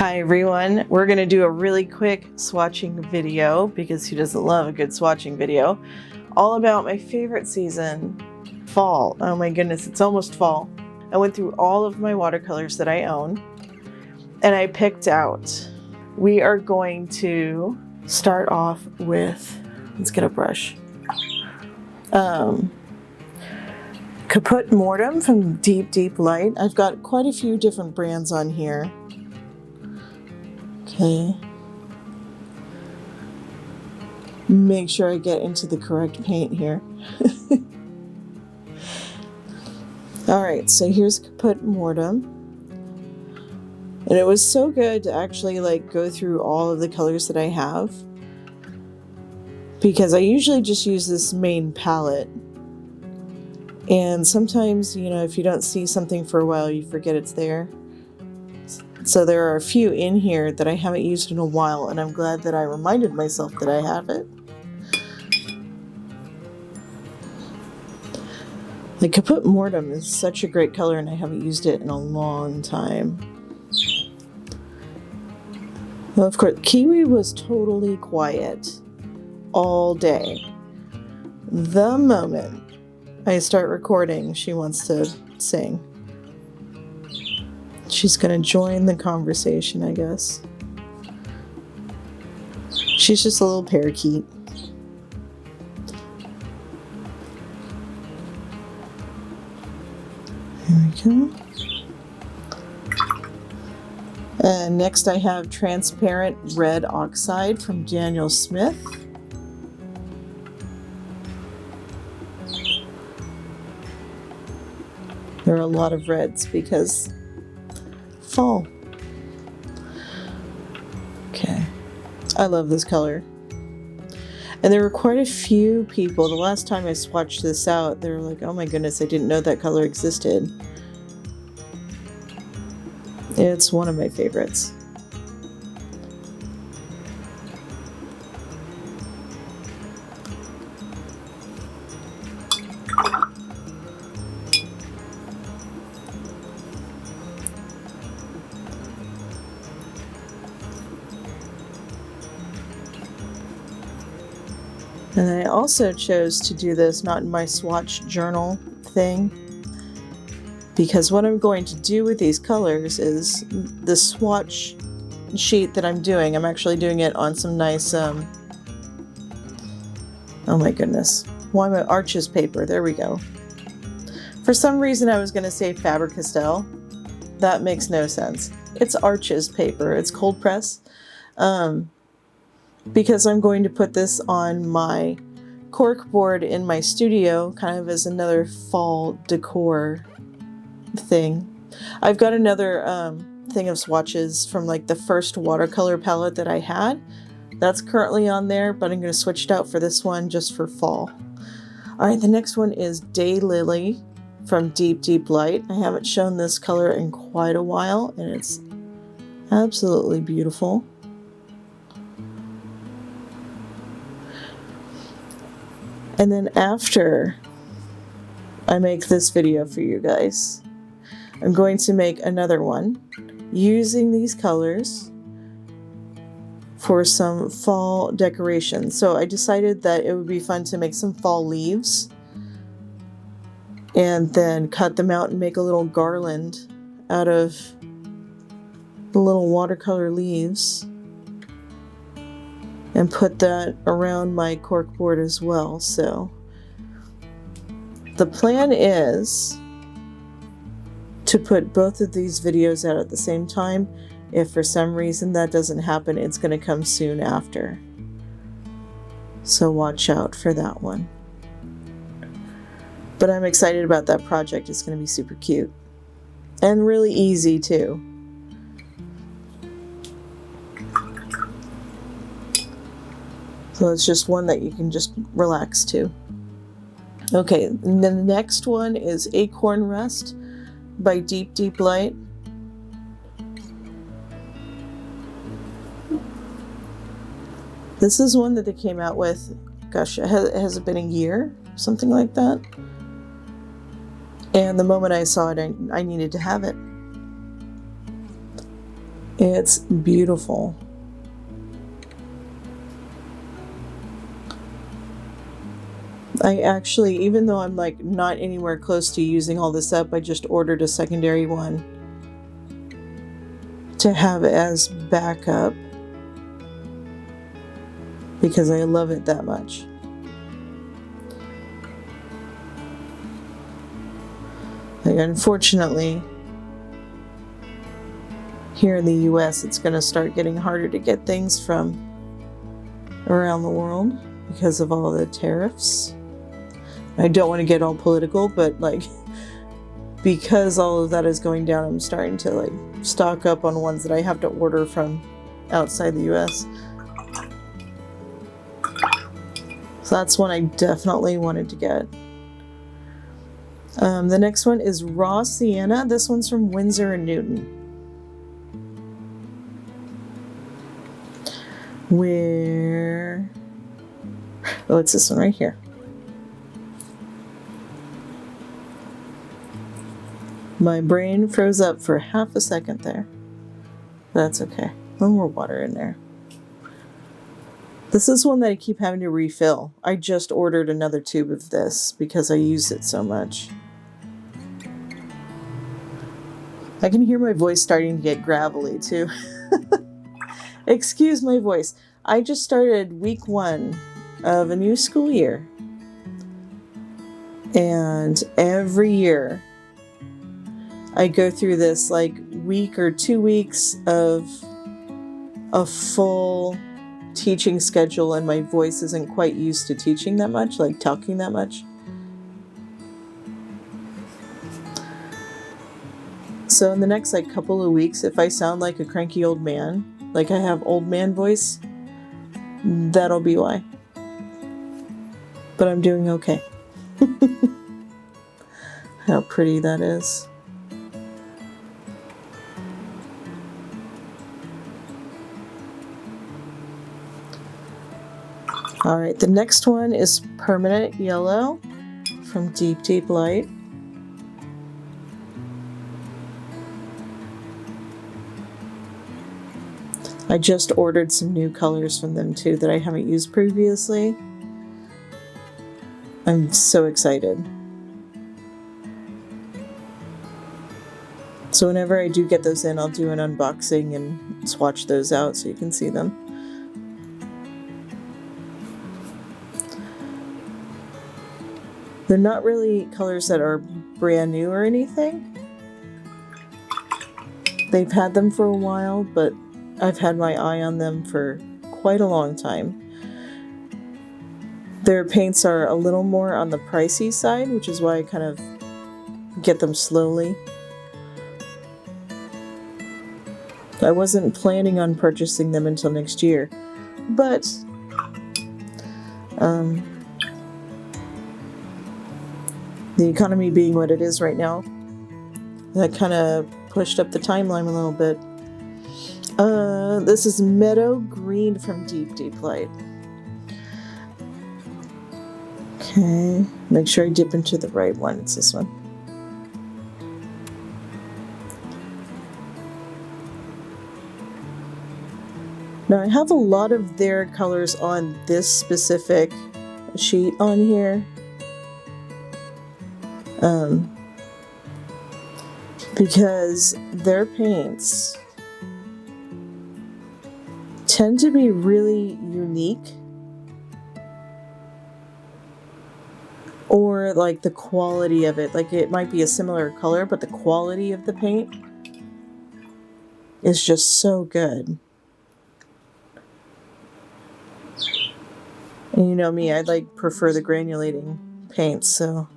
Hi everyone, we're going to do a really quick swatching video, because who doesn't love a good swatching video, all about my favorite season, fall. Oh my goodness, it's almost fall. I went through all of my watercolors that I own and I picked out. We are going to start off with, let's get a brush. Caput Mortem from Deep Light. I've got quite a few different brands on here. Okay. Make sure I get into the correct paint here. Alright, so here's Caput Mortem. And it was so good to actually go through all of the colors that I have, because I usually just use this main palette. And sometimes, if you don't see something for a while, you forget it's there. So there are a few in here that I haven't used in a while, and I'm glad that I reminded myself that I have it. The Caput Mortem is such a great color, and I haven't used it in a long time. Well, of course, Kiwi was totally quiet all day. The moment I start recording, she wants to sing. She's gonna join the conversation, I guess. She's just a little parakeet. There we go. And next I have Transparent Red Oxide from Daniel Smith. There are a lot of reds because fall. Okay, I love this color. And there were quite a few people, the last time I swatched this out, they were like, oh my goodness, I didn't know that color existed. It's one of my favorites. And I also chose to do this not in my swatch journal thing, because what I'm going to do with these colors is the swatch sheet that I'm doing. I'm actually doing it on some nice, oh my goodness, why am I Arches paper? There we go. For some reason I was going to say Faber-Castell. That makes no sense. It's Arches paper. It's cold press. Because I'm going to put this on my cork board in my studio, kind of as another fall decor thing. I've got another thing of swatches from the first watercolor palette that I had. That's currently on there, but I'm going to switch it out for this one just for fall. Alright, the next one is Daylily from Deep Light. I haven't shown this color in quite a while, and it's absolutely beautiful. And then after I make this video for you guys, I'm going to make another one using these colors for some fall decorations. So I decided that it would be fun to make some fall leaves and then cut them out and make a little garland out of the little watercolor leaves. And put that around my cork board as well. So the plan is to put both of these videos out at the same time. If for some reason that doesn't happen, it's going to come soon after. So watch out for that one. But I'm excited about that project. It's going to be super cute. And really easy too. So it's just one that you can just relax to. Okay, and then the next one is Acorn Rest by Deep Light. This is one that they came out with, gosh, has it been a year? Something like that. And the moment I saw it, I needed to have it. It's beautiful. I actually, even though I'm like not anywhere close to using all this up, I just ordered a secondary one to have as backup because I love it that much. Like, unfortunately, here in the US, it's going to start getting harder to get things from around the world because of all the tariffs. I don't want to get all political, but like, because all of that is going down, I'm starting to like stock up on ones that I have to order from outside the US. So that's one I definitely wanted to get. The next one is Raw Sienna. This one's from Winsor & Newton. Where? Oh, it's this one right here. My brain froze up for half a second there. That's okay. No more water in there. This is one that I keep having to refill. I just ordered another tube of this because I use it so much. I can hear my voice starting to get gravelly too. Excuse my voice. I just started week 1 of a new school year. And every year I go through this like week or 2 weeks of a full teaching schedule, and my voice isn't quite used to teaching that much, like talking that much. So in the next like couple of weeks, if I sound like a cranky old man, like I have old man voice, that'll be why. But I'm doing okay. How pretty that is. All right, the next one is Permanent Yellow from Deep Deep Light. I just ordered some new colors from them too that I haven't used previously. I'm so excited. So whenever I do get those in, I'll do an unboxing and swatch those out so you can see them. They're not really colors that are brand new or anything. They've had them for a while, but I've had my eye on them for quite a long time. Their paints are a little more on the pricey side, which is why I kind of get them slowly. I wasn't planning on purchasing them until next year, but the economy being what it is right now, that kind of pushed up the timeline a little bit. This is Meadow Green from Deep Deep Light. Okay, make sure I dip into the right one. It's this one. Now I have a lot of their colors on this specific sheet on here. Because their paints tend to be really unique, or like the quality of it, like it might be a similar color, but the quality of the paint is just so good. And you know me, I like prefer the granulating paints, so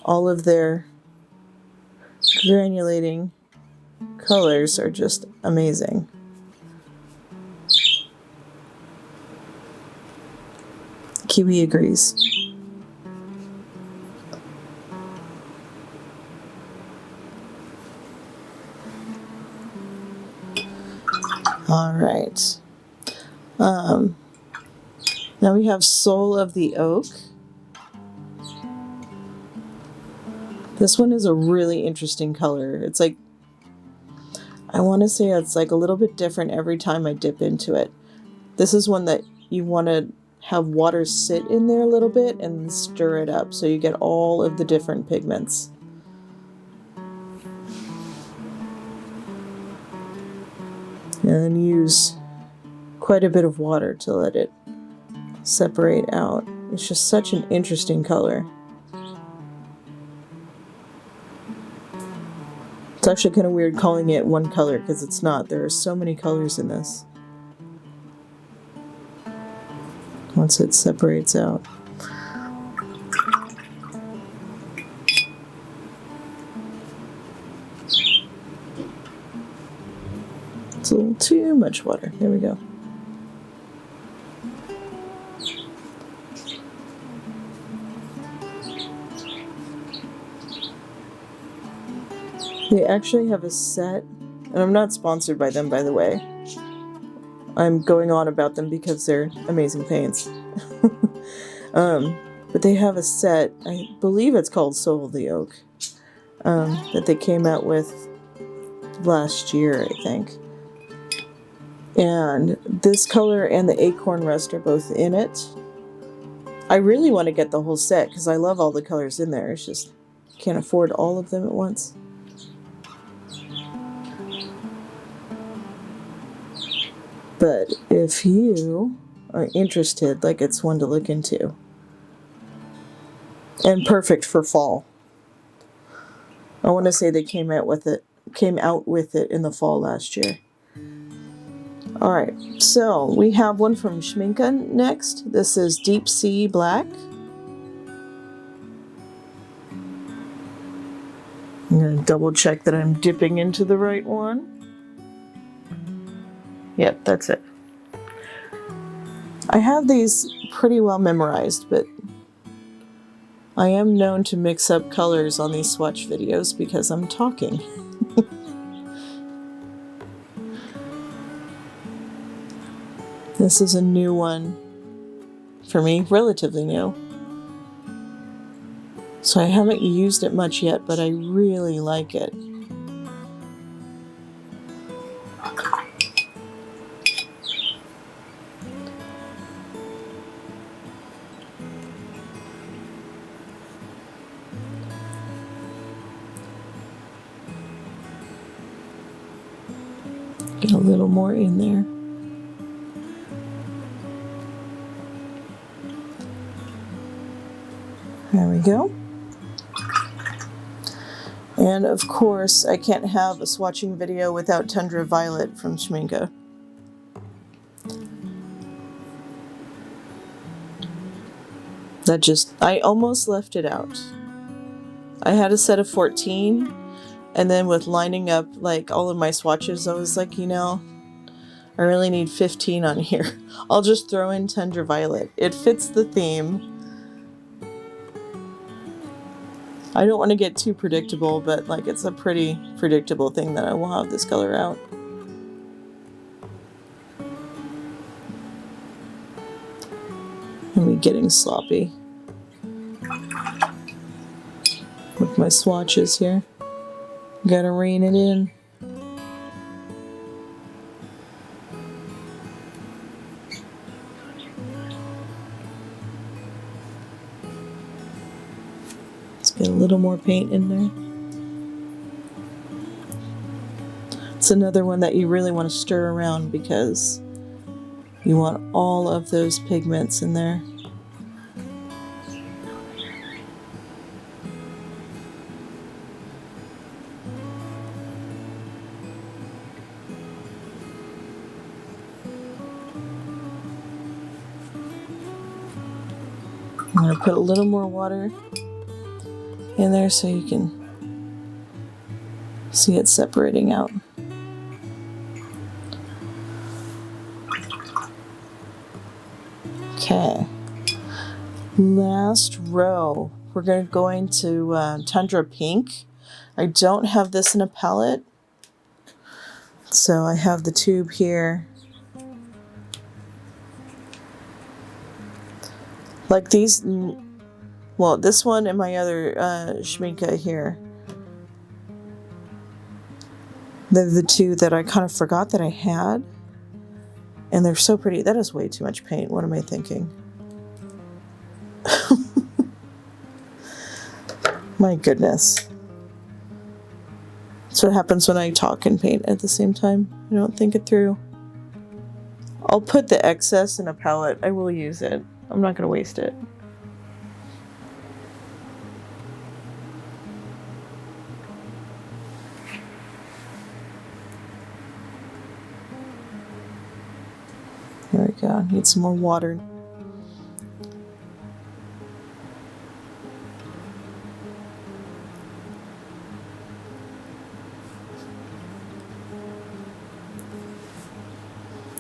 all of their granulating colors are just amazing. Kiwi agrees. All right. Now we have Soul of the Oak. This one is a really interesting color. It's like, I want to say it's like a little bit different every time I dip into it. This is one that you want to have water sit in there a little bit and stir it up so you get all of the different pigments. And then use quite a bit of water to let it separate out. It's just such an interesting color. It's actually kind of weird calling it one color because it's not. There are so many colors in this. Once it separates out. It's a little too much water. There we go. They actually have a set, and I'm not sponsored by them, by the way. I'm going on about them because they're amazing paints. But they have a set, I believe it's called Soul of the Oak, that they came out with last year, I think. And this color and the Acorn Rust are both in it. I really want to get the whole set because I love all the colors in there. It's just can't afford all of them at once. But if you are interested, like, it's one to look into. And perfect for fall. I want to say they came out with it in the fall last year. Alright, so we have one from Schmincke next. This is Deep Sea Black. I'm going to double check that I'm dipping into the right one. Yep, that's it. I have these pretty well memorized, but I am known to mix up colors on these swatch videos because I'm talking. This is a new one for me, relatively new. So I haven't used it much yet, but I really like it. Get a little more in there. There we go. And of course, I can't have a swatching video without Tundra Violet from Schmincke. I almost left it out. I had a set of 14, and then with lining up like all of my swatches, I was like, you know, I really need 15 on here. I'll just throw in Tundra Violet. It fits the theme. I don't want to get too predictable, but like it's a pretty predictable thing that I will have this color out. I'm getting sloppy with my swatches here. Gotta rein it in. Let's get a little more paint in there. It's another one that you really want to stir around because you want all of those pigments in there. I'm going to put a little more water in there so you can see it separating out. Okay, last row. We're going to Tundra Pink. I don't have this in a palette, so I have the tube here. Like these, well, this one and my other Schmincke here. They're the two that I kind of forgot that I had. And they're so pretty. That is way too much paint. What am I thinking? My goodness. That's what happens when I talk and paint at the same time. I don't think it through. I'll put the excess in a palette. I will use it. I'm not going to waste it. There we go. Need some more water.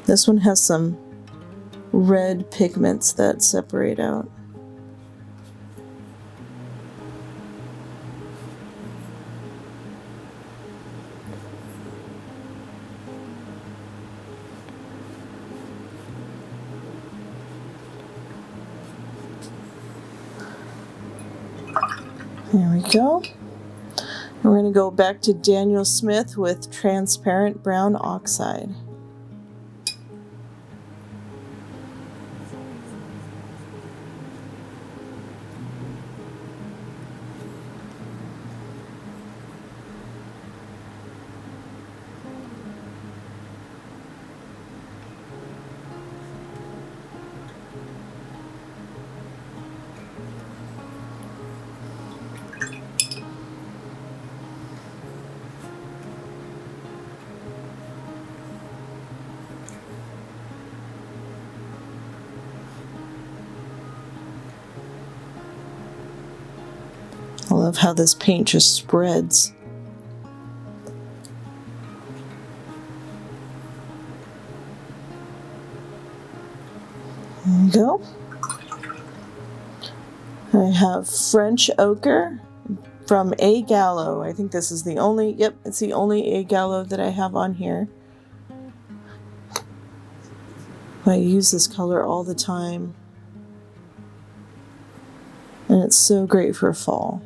This one has some red pigments that separate out. There we go. We're going to go back to Daniel Smith with transparent brown oxide. I love how this paint just spreads. There we go. I have French ochre from A Gallo. I think this is the only, yep, it's the only A Gallo that I have on here. I use this color all the time. And it's so great for fall.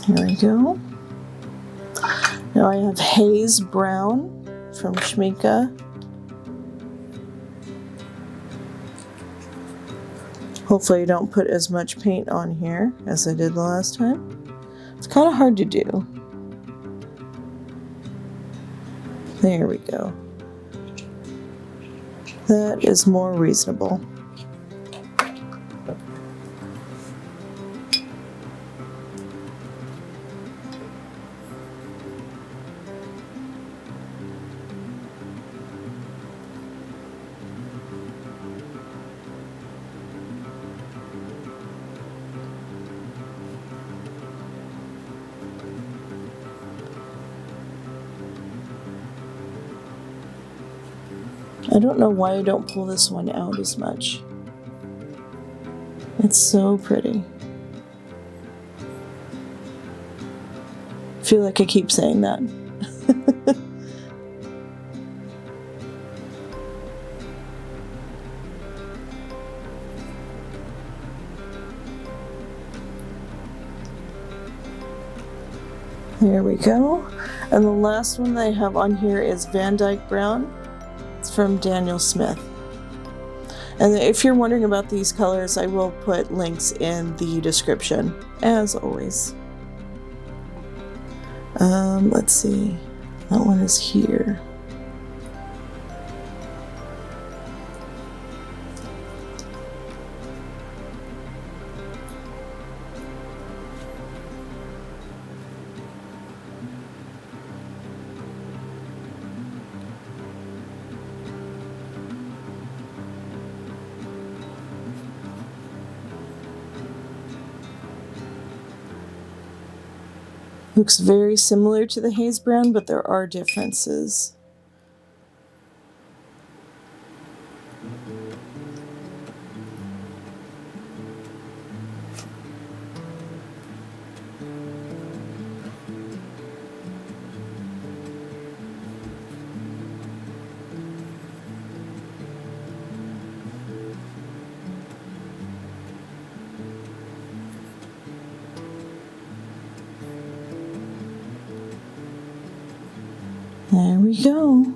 Here we go. Now I have Haze Brown from Schmincke. Hopefully I don't put as much paint on here as I did the last time. It's kind of hard to do. There we go. That is more reasonable. I don't know why I don't pull this one out as much. It's so pretty. I feel like I keep saying that. There we go. And the last one that I have on here is Van Dyke Brown. It's from Daniel Smith. And if you're wondering about these colors, I will put links in the description, as always. Let's see. That one is here. Looks very similar to the haze brown, but there are differences. There we go.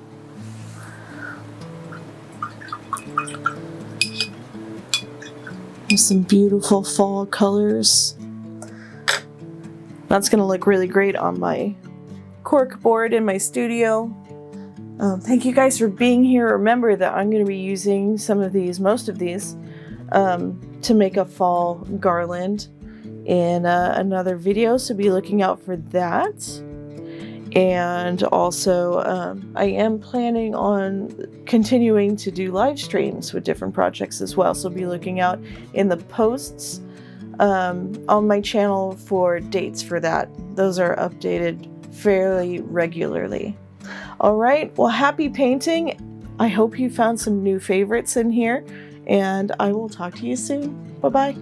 There's some beautiful fall colors. That's gonna look really great on my cork board in my studio. Thank you guys for being here. Remember that I'm going to be using most of these, to make a fall garland in another video, so be looking out for that. And also, I am planning on continuing to do live streams with different projects as well, so be looking out in the posts on my channel for dates for that. Those are updated fairly regularly. All right, well, happy painting. I hope you found some new favorites in here, and I will talk to you soon. Bye-bye.